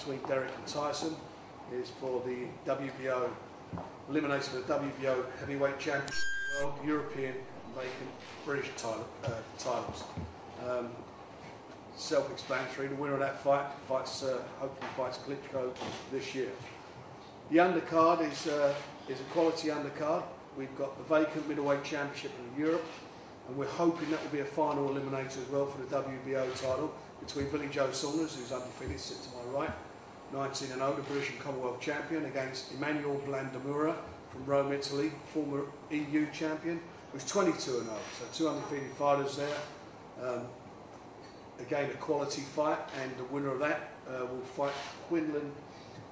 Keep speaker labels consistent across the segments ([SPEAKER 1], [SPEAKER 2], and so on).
[SPEAKER 1] between Derek and Tyson is for the WBO, elimination of the WBO Heavyweight Championship, World, European, vacant British titles. Self-explanatory. The winner of that hopefully fights Klitschko this year. The undercard is a quality undercard. We've got the vacant middleweight championship in Europe, and we're hoping that will be a final eliminator as well for the WBO title between Billy Joe Saunders, who's undefeated, sits to my right, 19-0, the British and Commonwealth champion, against Emmanuel Blandamura from Rome, Italy, former EU champion, who's 22-0. So two undefeated fighters there. Again, a quality fight, and the winner of that will fight Quinlan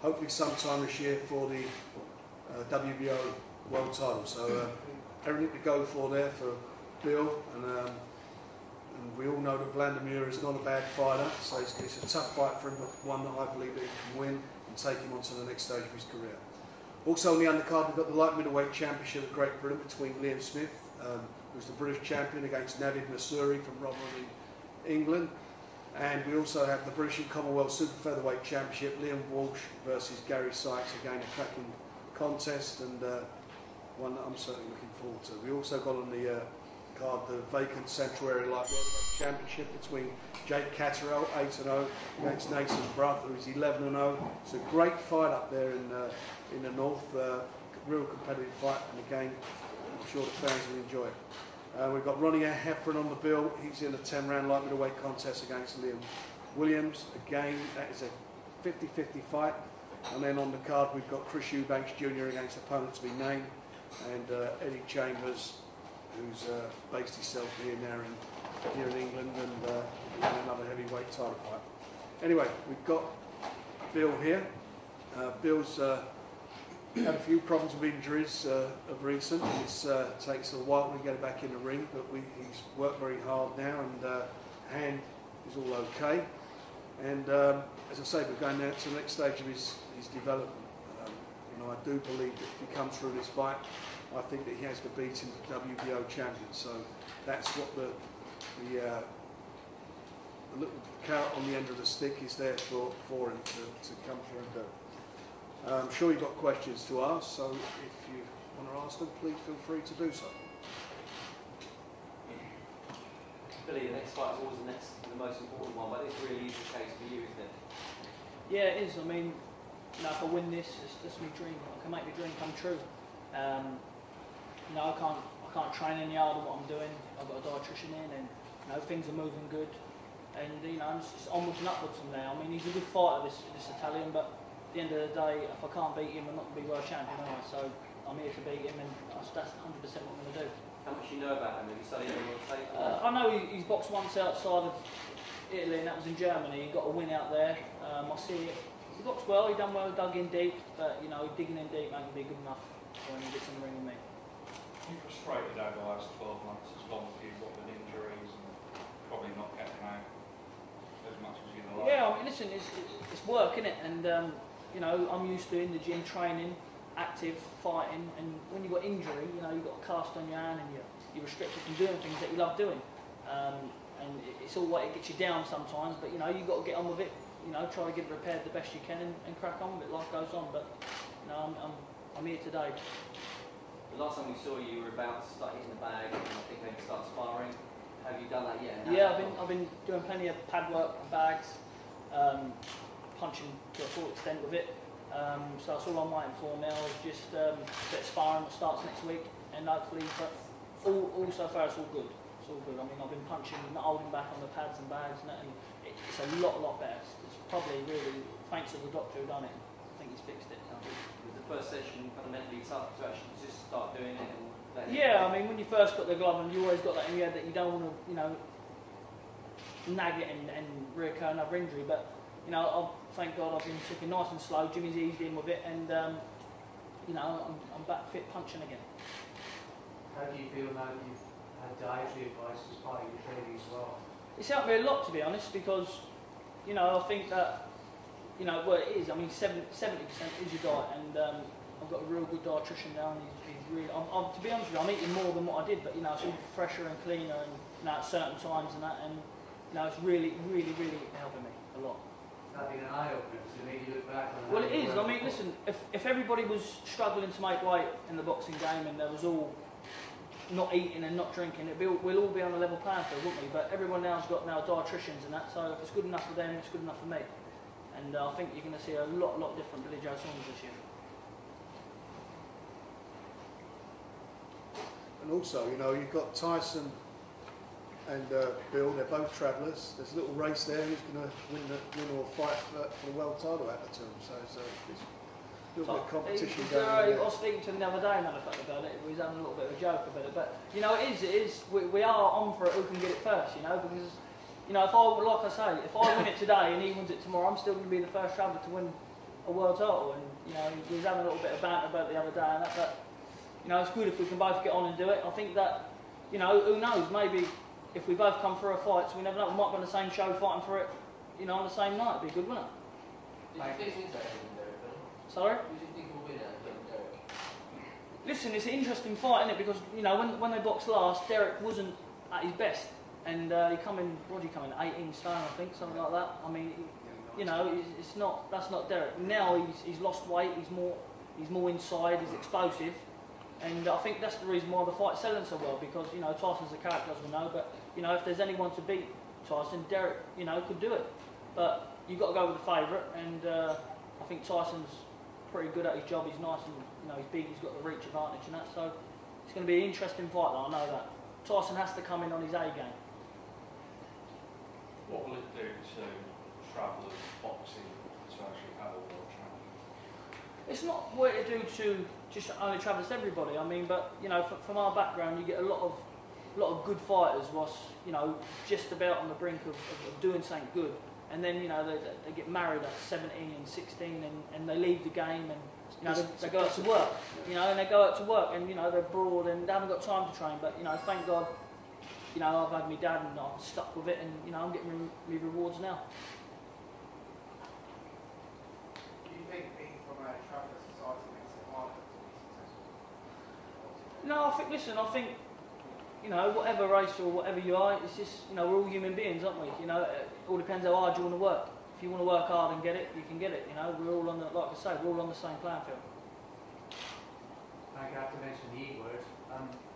[SPEAKER 1] hopefully sometime this year for the WBO world title. So everything to go for there for Bill, and we all know that Blandamura is not a bad fighter, so it's a tough fight for him, but one that I believe that he can win and take him on to the next stage of his career. Also on the undercard, we've got the light middleweight championship of Great Britain between Liam Smith, who's the British champion, against Navid Masuri from Rotherham, England. And we also have the British and Commonwealth Super Featherweight Championship, Liam Walsh versus Gary Sykes, again a cracking contest, and one that I'm certainly looking forward to. We also got on the card the vacant Central Area Light Welterweight Championship between Jake Catterall, 8-0, against Nathan Bruth, who's 11-0. It's a great fight up there in the north, real competitive fight, and again, I'm sure the fans will enjoy it. We've got Ronnie Heffron on the bill. He's in a 10-round light middleweight contest against Liam Williams. Again, that is a 50-50 fight. And then on the card, we've got Chris Eubanks Jr. against opponent to be named, and Eddie Chambers, who's based himself here in England, and in another heavyweight title fight. Anyway, we've got Bill here. Bill's had a few problems with injuries of recent. It takes a while to get it back in the ring, but he's worked very hard now, and hand is all okay. And as I say, we're going now to the next stage of his development. I do believe that if he comes through this fight, I think that he has to beat him the WBO champion. So that's what the little carrot on the end of the stick is there for him to come through and do. I'm sure you've got questions to ask, so if you want to ask them, please feel free to do so.
[SPEAKER 2] Billy, the next fight is always the most important one, but this really is the case for you, isn't it?
[SPEAKER 3] Yeah, it is. I mean, if I win this, it's my dream. I can make my dream come true. I can't train any harder than what I'm doing. I've got a dietitian in, and things are moving good, and it's onwards and upwards from now. I mean, he's a good fighter, this Italian, but at the end of the day, if I can't beat him, I'm not going to be world champion, am I? So I'm here to beat him, and that's 100% what I'm going to do.
[SPEAKER 2] How much do you know about him? Have you studied him on tape?
[SPEAKER 3] I know he's boxed once outside of Italy, and that was in Germany. He got a win out there. I see it. He boxed well, he done well, dug in deep, but digging in deep ain't going to be good enough when he gets in the ring with me.
[SPEAKER 4] You frustrated over the last 12 months as long as you've got with injuries and probably not getting out as much as you'd like?
[SPEAKER 3] Yeah, I mean, listen, it's work, isn't it? And I'm used to in the gym training, active, fighting, and when you've got injury, you've got a cast on your hand and you're restricted from doing things that you love doing. And it's all what it gets you down sometimes, but you've got to get on with it, try to get it repaired the best you can and crack on with it, life goes on. But I'm here today.
[SPEAKER 2] The last time we saw you, you were about to start hitting the bag, and I think maybe start sparring. Have you done that yet?
[SPEAKER 3] Yeah, I've been doing plenty of pad work, bags, punching to a full extent with it. So that's all I'm waiting for now, is just a bit of sparring that starts next week, and hopefully, but all so far it's all good. It's all good. I mean, I've been punching, not holding back on the pads and bags, and it's a lot better. It's probably really thanks to the doctor who done it. I think he's fixed it.
[SPEAKER 2] Was the first session fundamentally tough to actually just start doing it?
[SPEAKER 3] Yeah, I mean, when you first got the glove on, you always got that in your head that you don't want to, nag it and reoccur another injury. But thank God I've been taking nice and slow. Jimmy's eased in with it, and I'm back fit punching again.
[SPEAKER 5] How do you feel now that you've had dietary advice as part of your training as well?
[SPEAKER 3] It's helped me a lot, to be honest, because I think that well, it is. I mean, 70% is your diet, and I've got a real good dietitian now, and he's really. To be honest with you, I'm eating more than what I did, but it's all fresher and cleaner, and at certain times and that, and it's really helping me a lot.
[SPEAKER 5] Has that been an eye opener? Because in if you look back on
[SPEAKER 3] Well,
[SPEAKER 5] how
[SPEAKER 3] it
[SPEAKER 5] you
[SPEAKER 3] is.
[SPEAKER 5] were
[SPEAKER 3] I mean,
[SPEAKER 5] before?
[SPEAKER 3] listen, if everybody was struggling to make weight in the boxing game and there was all not eating and not drinking, we'll all be on a level playing field, wouldn't we? But everyone now's got dietitians and that, so if it's good enough for them, it's good enough for me. And I think you're going to see a lot different Billy Joe Saunders this year.
[SPEAKER 1] And also, you know, you've got Tyson and Bill, they're both travellers. There's a little race there who's going to win or fight for the world title at the time. So it's a little bit of competition going on
[SPEAKER 3] I
[SPEAKER 1] there.
[SPEAKER 3] was speaking to him the other day, matter of fact, about it. We was having a little bit of a joke about it. But, you know, it is. We are on for it, who can get it first, you know, because, you know, like I say, if I win it today and he wins it tomorrow, I'm still going to be the first traveller to win a world title. And, you know, we was having a little bit of banter about it the other day and that, but, you know, it's good if we can both get on and do it. I think that, you know, who knows, maybe if we both come for a fight, so we never know, we might be on the same show fighting for it, you know, on the same night. It'd be good, wouldn't it?
[SPEAKER 2] Did you think wins that against Derek, Bill?
[SPEAKER 3] Sorry?
[SPEAKER 2] Who do you think will win it against Derek?
[SPEAKER 3] Listen, it's an interesting fight, isn't it? Because, you know, when they boxed last, Derek wasn't at his best. And he come in, what did he come in, 18 stone, I think, something like that. I mean, you know, that's not Derek. Now he's lost weight, he's more inside, he's explosive. And I think that's the reason why the fight's selling so well, because, you know, Tyson's a character, as we know, but, you know, if there's anyone to beat Tyson, Derek, you know, could do it. But you've got to go with the favourite, and I think Tyson's pretty good at his job. He's nice and, you know, he's big, he's got the reach advantage and that, so it's going to be an interesting fight, though, I know that. Tyson has to come in on his A game.
[SPEAKER 4] What will it do to travellers boxing to actually have a world championship?
[SPEAKER 3] It's not what it do to just only travellers, everybody. I mean, but you know, from our background, you get a lot of good fighters was, you know, just about on the brink of doing something good, and then, you know, they get married at 17 and 16, and they leave the game, and, you know, they go out to work, you know, and they go out to work, and, you know, they're abroad and they haven't got time to train. But, you know, thank God, you know, I've had my dad and I'm stuck with it, and, you know, I'm getting my rewards now.
[SPEAKER 6] Do you think being from a traveller society makes it harder to be successful?
[SPEAKER 3] No, I think, you know, whatever race or whatever you are, it's just, you know, we're all human beings, aren't we? You know, it all depends how hard you want to work. If you want to work hard and get it, you can get it. You know, we're all on the, like I say, we're all on the same playing field.
[SPEAKER 5] Frank, I have to mention the E word.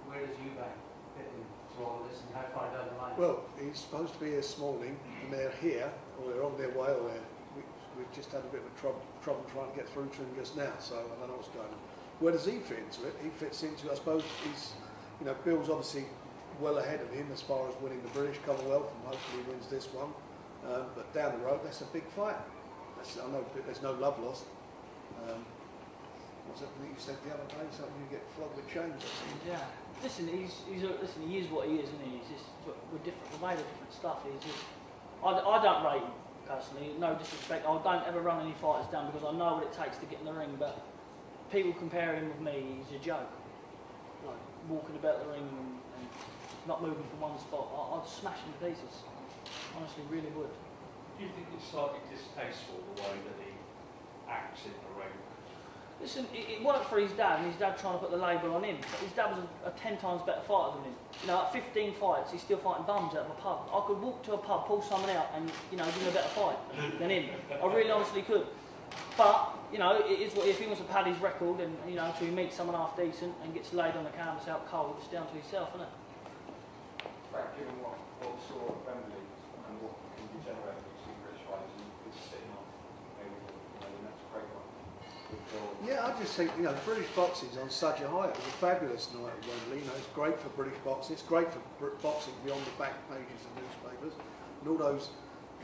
[SPEAKER 5] Where does Eubank fit into all of this, and how far down the line?
[SPEAKER 1] Well, he's supposed to be here this morning, and they're here, or they're on their way, or we've just had a bit of trouble trying to get through to him just now, so I don't know what's going on. Where does he fit into it? He fits into, I suppose, you know, Bill's obviously well ahead of him as far as winning the British Commonwealth, and hopefully he wins this one. But down the road, that's a big fight. I know there's no love lost. What's that that you said the other day? Something you get flogged with chains or something?
[SPEAKER 3] Yeah. Listen, he is what he is, isn't he? He's just, we're different. We're made of different stuff. He's just, I don't rate him personally. No disrespect. I don't ever run any fighters down because I know what it takes to get in the ring. But people compare him with me. He's a joke. Like walking about the ring and not moving from one spot. I'd smash him to pieces. Honestly, really would.
[SPEAKER 4] Do you think it's slightly distasteful the way that he acts in the ring?
[SPEAKER 3] Listen, it worked for his dad, and his dad trying to put the label on him. But his dad was a 10 times better fighter than him. You know, at 15 fights, he's still fighting bums out of a pub. I could walk to a pub, pull someone out, and, you know, give him a better fight than him. I really honestly could. But, you know, it is what if he wants to pad his record, and, you know, until he meets someone half decent and gets laid on the canvas out cold, it's down to himself, isn't it?
[SPEAKER 6] Frank, given what we saw at Wembley and what can be generated between British fighters, and it's sitting on maybe the next great one.
[SPEAKER 1] Yeah, I just think, you know, British boxing's on such a high. It was a fabulous night at Wembley. You know, it's great for British boxing. It's great for boxing beyond the back pages of newspapers. And all those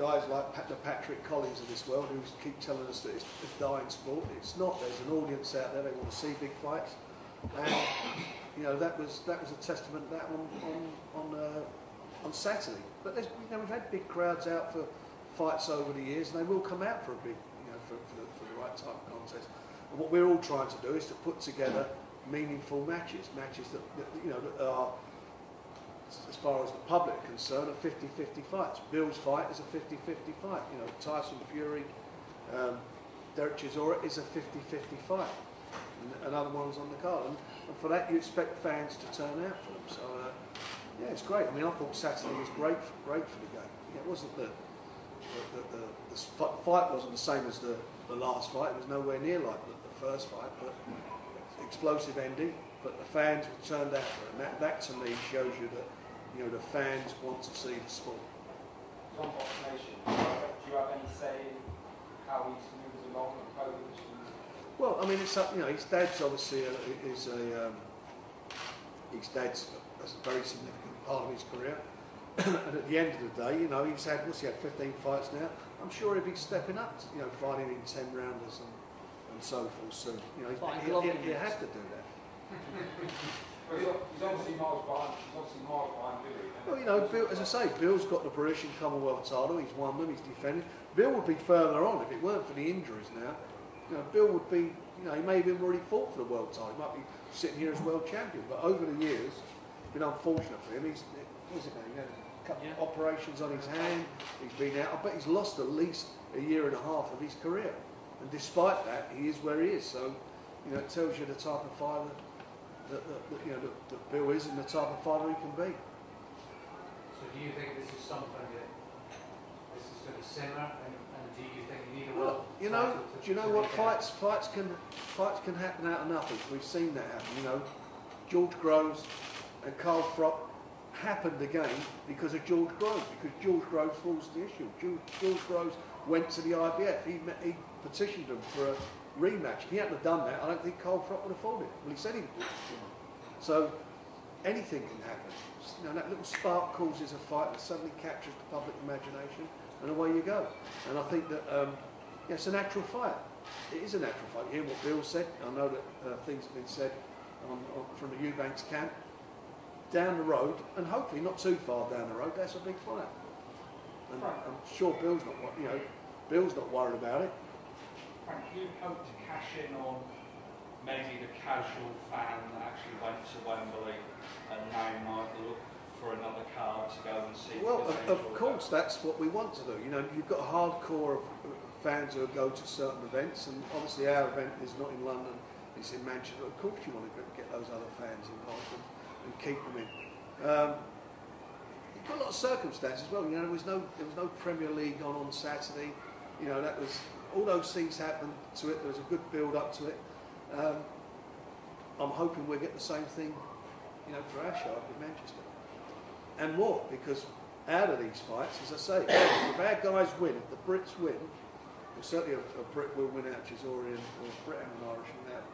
[SPEAKER 1] guys like the Patrick Collins of this world who keep telling us that it's a dying sport. It's not. There's an audience out there. They want to see big fights. And, you know, that was a testament to that on Saturday. But there's, you know, we've had big crowds out for fights over the years, and they will come out for a big, you know, for the right type of contest. And what we're all trying to do is to put together meaningful matches that you know, that are, as far as the public are concerned, are 50-50 fights. Bill's fight is a 50-50 fight. You know, Tyson Fury, Derek Chisora is a 50-50 fight. And other ones on the card. And for that, you expect fans to turn out for them. So, yeah, it's great. I mean, I thought Saturday was great for the game. It wasn't the fight wasn't the same as the the last fight. It was nowhere near like the first fight, but explosive ending. But the fans were turned out for it, and that to me shows you that the fans want to see the sport.
[SPEAKER 6] On BoxNation, do you have any say in how he moves along and coach?
[SPEAKER 1] Well, I mean, it's his dad's obviously his dad's a very significant part of his career. And at the end of the day, he's had 15 fights now. I'm sure he'll be stepping up, fighting in 10 rounders and so forth soon. He'll have to do that.
[SPEAKER 6] He's obviously miles behind Billy.
[SPEAKER 1] Well, Bill, as I say, Bill's got the British and Commonwealth title. He's won them. He's defended. Bill would be further on if it weren't for the injuries now. Bill would be, he may have even already fought for the world title. He might be sitting here as world champion. But over the years, it's been unfortunate for him. He had a couple of operations on his hand. He's been out. I bet he's lost at least a year and a half of his career. And despite that, he is where he is. So, it tells you the type of fighter that Bill is and the type of fighter he can be.
[SPEAKER 5] So do you think this is something that this is going to simmer, and do you think you need a world title to
[SPEAKER 1] do you know what fights can happen out of nothing? We've seen that happen. George Groves and Carl Frock happened again because of George Groves, because George Groves forced the issue. George Groves went to the IBF. He petitioned them for a rematch. If he hadn't have done that, I don't think Carl Frock would have fought it. Well, he said he would. So anything can happen. That little spark causes a fight that suddenly captures the public imagination, and away you go. And I think that it's a natural fight. It is a natural fight. You hear what Bill said. I know that things have been said from the Eubanks camp. Down the road, and hopefully not too far down the road, that's a big fight. And I'm sure Bill's not worried about it.
[SPEAKER 4] Frank, do you hope to cash in on maybe the casual fan that actually went to Wembley and now might look for another card to go and see?
[SPEAKER 1] Well, of course, that's what we want to do. You've got a hardcore of fans who go to certain events, and obviously our event is not in London, it's in Manchester. Of course you want to get those other fans involved and keep them in. You've got a lot of circumstances as well. There was no Premier League on Saturday. That was all those things happened to it. There was a good build up to it. I'm hoping we'll get the same thing, for our show up in Manchester, and more, because out of these fights, as I say, if our guys win, if the Brits win, well, certainly a Brit will win out Chisora, or a Brit and an Irishman out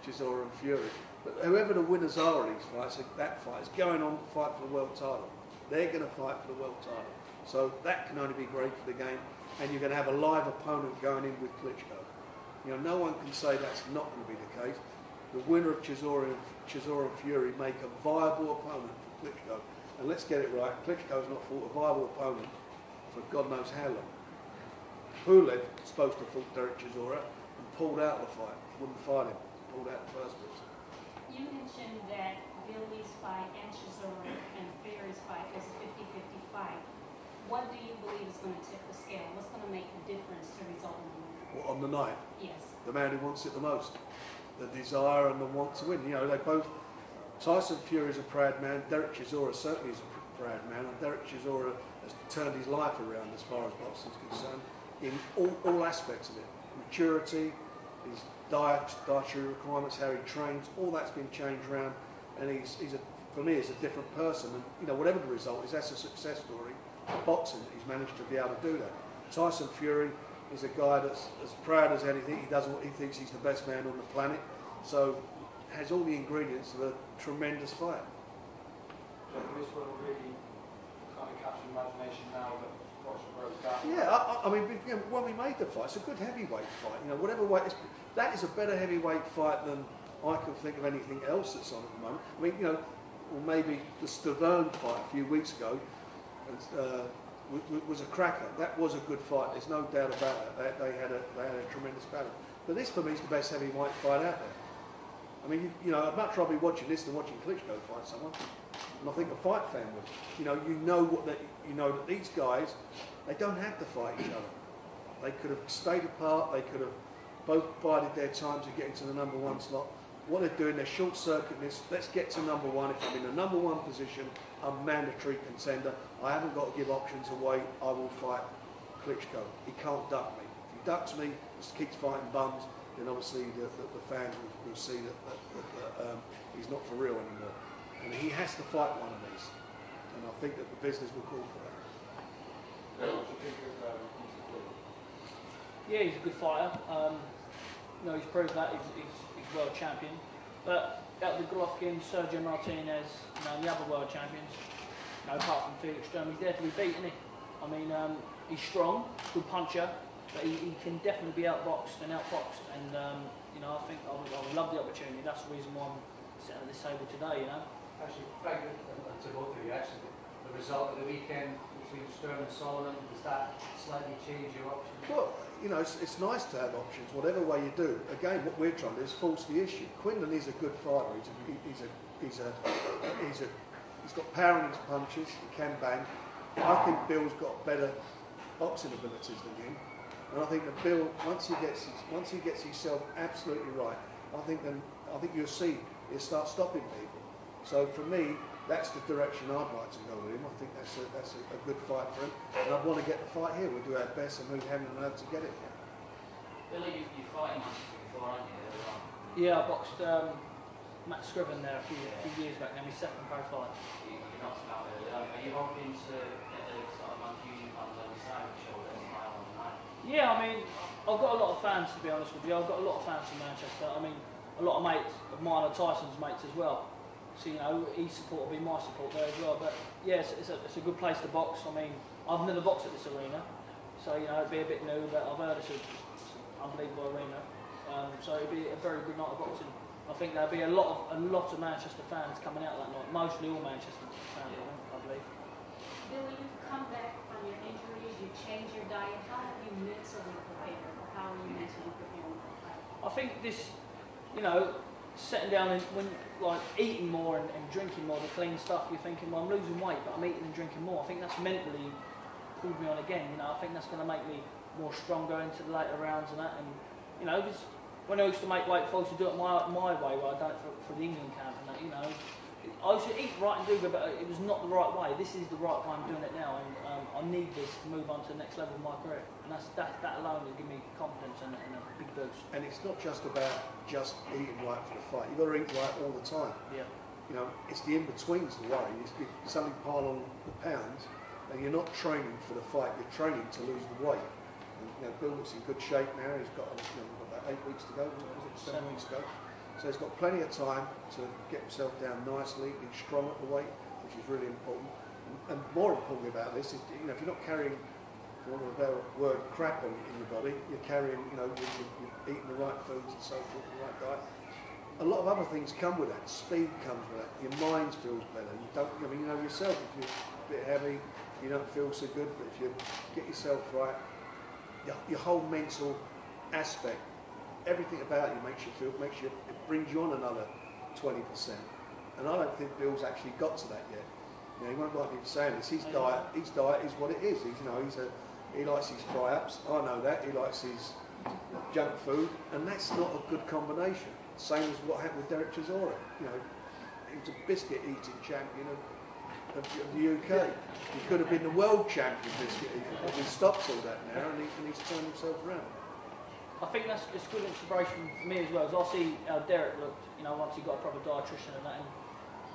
[SPEAKER 1] Chisora and Fury. But whoever the winners are of these fights, that fight is going on to fight for the world title. They're going to fight for the world title. So that can only be great for the game. And you're going to have a live opponent going in with Klitschko. No one can say that's not going to be the case. The winner of Chisora and Fury make a viable opponent for Klitschko. And let's get it right, Klitschko's not fought a viable opponent for God knows how long. Pulev was supposed to fought Derek Chisora and pulled out of the fight. Wouldn't fight him. Pulled out the first place.
[SPEAKER 7] You mentioned that Billy's fight and Chisora and Fury's fight was a 50-50 fight. What do you believe is going to tip the scale? What's going to make the difference to result in the win?
[SPEAKER 1] What, on the night?
[SPEAKER 7] Yes.
[SPEAKER 1] The man who wants it the most. The desire and the want to win. They both... Tyson Fury is a proud man. Derek Chisora certainly is a proud man. And Derek Chisora has turned his life around as far as boxing is concerned in all aspects of it. Maturity, his dietary requirements, how he trains, all that's been changed around. And for me, he's a different person. And whatever the result is, that's a success story. Boxing, he's managed to be able to do that. Tyson Fury is a guy that's as proud as anything. He thinks he's the best man on the planet. So has all the ingredients of a tremendous fight.
[SPEAKER 6] So this will really kind of capture the imagination now that boxing broke down.
[SPEAKER 1] Yeah, I mean, when we made the fight, it's a good heavyweight fight. Whatever weight that is a better heavyweight fight than I can think of anything else that's on at the moment. I mean, or maybe the Stavern fight a few weeks ago was a cracker. That was a good fight. There's no doubt about that. They had a tremendous battle. But this, for me, is the best heavyweight fight out there. I mean, I'd much rather be watching this than watching Klitschko fight someone. And I think a fight fan would. That these guys, they don't have to fight each other. They could have stayed apart. They could have both bided their time to get into the number one slot. What they're doing, they're short-circuiting this. Let's get to number one. If I'm in the number one position, I'm mandatory contender. I haven't got to give options away. I will fight Klitschko. He can't duck me. If he ducks me, just keeps fighting bums, then obviously the fans will see that he's not for real anymore. And he has to fight one of these. And I think that the business will call for that.
[SPEAKER 6] What do you think of
[SPEAKER 3] Yeah, he's a good fighter. You know, he's proved that he's world champion. But out of the Golovkin, Sergio Martinez, you know, the other world champions, you know, apart from Felix Sturm, he's there to be beat, isn't he? I mean, he's strong, good puncher, but he can definitely be outboxed and outfoxed. And you know, I think I would love the opportunity. That's the reason why I'm sitting at this table today. You know.
[SPEAKER 5] Actually, Frank, and to both of you, actually, the result of the weekend between Sturm and Solomon, does that slightly change your options?
[SPEAKER 1] Well, you know, it's nice to have options, whatever way you do. Again, what we're trying to do is force the issue. Quinlan is a good fighter. He's got power in his punches. He can bang. I think Bill's got better boxing abilities than him, and I think that Bill, once he gets himself absolutely right, I think you'll see he'll start stopping people. So for me, that's the direction I'd like to go with him. I think that's a good fight for him, and I'd want to get the fight here. We'll do our best, and move heaven and earth to get it here.
[SPEAKER 2] Billy, you fought in Manchester before, aren't you?
[SPEAKER 3] Yeah, I boxed Matt Scriven there a few years back. Now, my second pro fight.
[SPEAKER 2] You're not about it. Are you hoping to get the sort of Mancunian fans on the side and show them smile on the night?
[SPEAKER 3] Yeah, I mean, I've got a lot of fans, to be honest with you. I've got a lot of fans from Manchester. I mean, a lot of mates of mine are Tyson's mates as well. So, you know, his support will be my support there as well. But, yeah, it's a good place to box. I mean, I've never boxed at this arena. So, you know, it'd be a bit new, but I've heard it's an unbelievable arena. So it'd be a very good night of boxing. I think there'll be a lot of Manchester fans coming out that night. Mostly all Manchester fans, I believe.
[SPEAKER 7] Billy, you've come back from your injuries, you changed your diet. How have you mentally prepared, or how are you mentally preparing for the fight?
[SPEAKER 3] I think this, you know, sitting down and like eating more and drinking more, the clean stuff, you're thinking, well, I'm losing weight, but I'm eating and drinking more. I think that's mentally pulled me on again. You know, I think that's going to make me more stronger into the later rounds and that. And you know, because when I used to make weight, I used to do it my way, where I done it for the England camp and that. You know, I used to eat right and do good, but it was not the right way. This is the right way I'm doing it now, and I need this to move on to the next level of my career. And that alone will give me confidence and a big boost.
[SPEAKER 1] And it's not just about just eating right for the fight. You've got to eat right all the time.
[SPEAKER 3] Yeah.
[SPEAKER 1] You know, it's the in-betweens the worry. You suddenly pile on the pounds, and you're not training for the fight. You're training to lose the weight. And, you know, Bill looks in good shape now. He's got, about 8 weeks to go. Was it 7 weeks to go? So he's got plenty of time to get himself down nicely, be strong at the weight, which is really important. And more importantly about this is, you know, if you're not carrying, for want of a better word, crap in your body, you're carrying, you know, you're eating the right foods and so forth, the right diet. A lot of other things come with that. Speed comes with that. Your mind feels better. You don't, I mean, you know yourself, if you're a bit heavy, you don't feel so good, but if you get yourself right, your whole mental aspect, everything about you it brings you on another 20%. And I don't think Bill's actually got to that yet. You know, he won't like me saying this. His diet is what it is. He likes his fry-ups. I know that. He likes his junk food, and that's not a good combination. Same as what happened with Derek Chisora. You know, he was a biscuit-eating champion of the UK. He could have been the world champion biscuit eater, but he stopped all that now, and he's turned himself around.
[SPEAKER 3] I think it's good inspiration for me as well, as I see how Derek looked, you know, once he got a proper dietitian and that, and,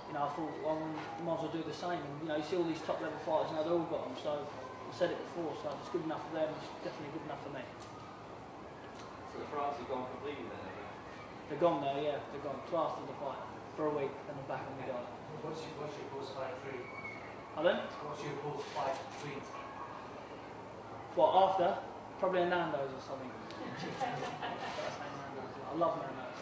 [SPEAKER 3] you know, I thought, well, I might as well do the same, and, you know, you see all these top level fighters now, they've all got them, so I said it before, so if it's good enough for them, it's definitely good enough for me.
[SPEAKER 2] So the France have gone completely then, have they?
[SPEAKER 3] They're gone there, yeah, they're gone, till after the fight, for a week, then they're back on the guard.
[SPEAKER 5] What's your post-fight treat?
[SPEAKER 3] Pardon?
[SPEAKER 5] What's your post-fight treat?
[SPEAKER 3] What, after? Probably a Nando's or something. I love Nando's.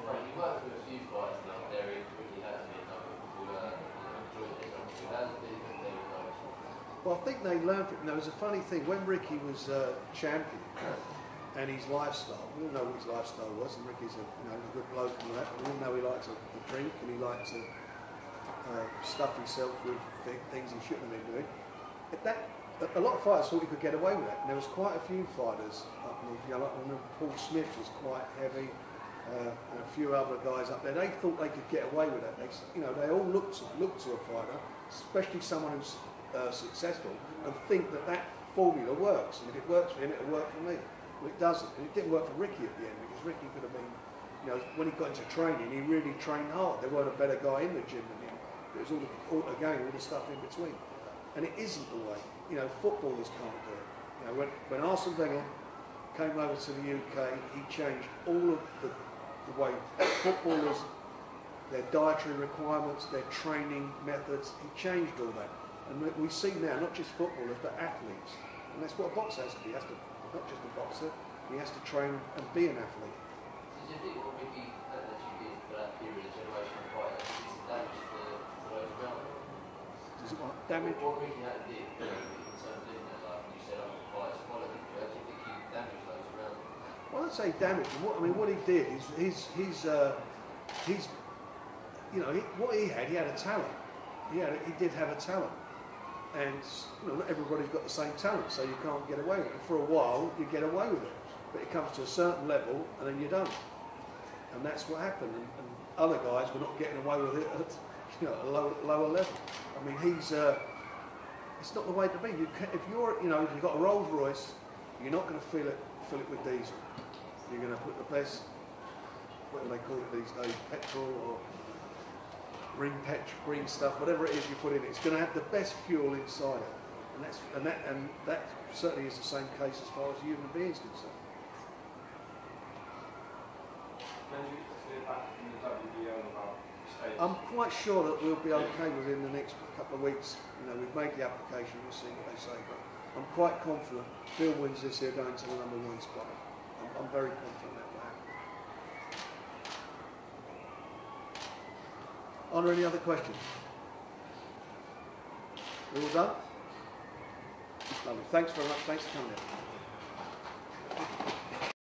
[SPEAKER 8] Right, you worked with a few fighters now, Derek really has been enjoyed it. That's been a good thing.
[SPEAKER 1] Well, I think they learned from it. You know, it was a funny thing. When Ricky was champion, and his lifestyle, we didn't know what his lifestyle was, and Ricky's a good bloke and all that, but we didn't know he liked to drink and he liked to stuff himself with things he shouldn't have been doing. A lot of fighters thought he could get away with that, and there was quite a few fighters up north. You know, like I remember Paul Smith was quite heavy, and a few other guys up there. They thought they could get away with that. They all look to a fighter, especially someone who's successful, and think that formula works, and if it works for him, it'll work for me. Well, it doesn't, and it didn't work for Ricky at the end, because Ricky could have been, you know, when he got into training, he really trained hard. There weren't a better guy in the gym than him. It was all the stuff in between. And it isn't the way, you know, footballers can't do it. You know, when Arsene Wenger came over to the UK, he changed all of the way footballers, their dietary requirements, their training methods, he changed all that. And we see now, not just footballers, but athletes. And that's what a boxer has to be. He has to, not just a boxer, he has to train and be an athlete.
[SPEAKER 8] Did you think what Ricky actually did for that period of generation of fighters is damage to those around him?
[SPEAKER 1] Does it what? Damage?
[SPEAKER 8] What Ricky had to do in terms of doing that, like you said, fighters quality, do you actually think he damaged those around him?
[SPEAKER 1] Well, I'd say damage. What he did is you know, what he had a talent. He did have a talent. And you know, not everybody's got the same talent, so you can't get away with it. And for a while, you get away with it, but it comes to a certain level, and then you don't. And that's what happened. And other guys were not getting away with it at, you know, a lower level. I mean, it's not the way to be. If you've got a Rolls Royce, you're not going to fill it with diesel. You're going to put the best, what do they call it these days, petrol or green stuff, whatever it is you put in it, it's going to have the best fuel inside it, and that certainly is the same case as far as human beings concerned.
[SPEAKER 6] When you hear back from the WBO about states?
[SPEAKER 1] I'm quite sure that we'll be okay within the next couple of weeks. You know, we've made the application, we'll see what they say, but I'm quite confident Bill wins this year going to the #1 spot. I'm very confident that will happen. Are there any other questions? We all done? Lovely. Thanks very much. Thanks for coming in.